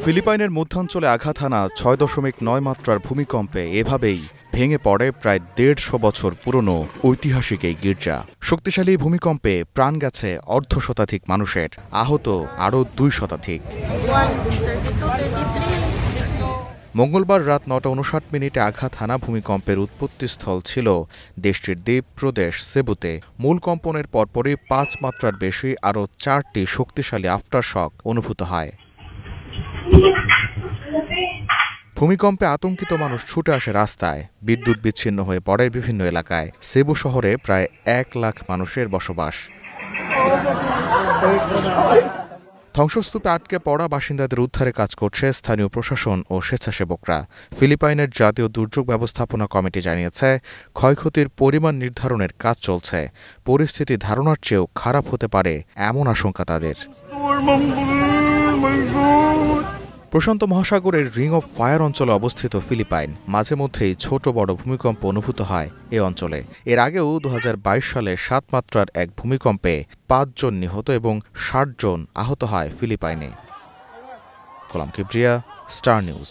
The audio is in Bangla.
ফিলিপাইনের মধ্যাঞ্চলে আঘাত হানা ৬.৯ মাত্রার ভূমিকম্পে এভাবেই ভেঙে পড়ে প্রায় ১৫০ বছর পুরনো ঐতিহাসিক এই গির্জা। শক্তিশালী ভূমিকম্পে প্রাণ গেছে অর্ধশতাধিক মানুষের, আহত আরও ২ শতাধিক। মঙ্গলবার রাত ৯:৫৯ আঘাত হানা ভূমিকম্পের উৎপত্তিস্থল ছিল দেশটির দ্বীপ প্রদেশ সেবুতে। মূল কম্পনের পরপরই ৫ মাত্রার বেশি আরও ৪টি শক্তিশালী আফটারশক অনুভূত হয়। ভূমিকম্পে আতঙ্কিত মানুষ ছুটে আসে রাস্তায়, বিদ্যুৎ বিচ্ছিন্ন হয়ে পড়ে বিভিন্ন এলাকায়। সেবু শহরে প্রায় ১ লাখ মানুষের বসবাস। ধ্বংসস্তূপে আটকে পড়া বাসিন্দাদের উদ্ধারে কাজ করছে স্থানীয় প্রশাসন ও স্বেচ্ছাসেবকরা। ফিলিপাইনের জাতীয় দুর্যোগ ব্যবস্থাপনা কমিটি জানিয়েছে, ক্ষয়ক্ষতির পরিমাণ নির্ধারণের কাজ চলছে। পরিস্থিতি ধারণার চেয়েও খারাপ হতে পারে এমন আশঙ্কা তাদের। প্রশান্ত মহাসাগরের রিং অফ ফায়ার অঞ্চলে অবস্থিত ফিলিপাইন। মাঝে মধ্যেই ছোট বড় ভূমিকম্প অনুভূত হয় এ অঞ্চলে। এর আগেও ২০২২ সালে ৭ মাত্রার এক ভূমিকম্পে ৫ জন নিহত এবং ৬০ জন আহত হয় ফিলিপাইনে। গোলাম কিবরিয়া, স্টার নিউজ।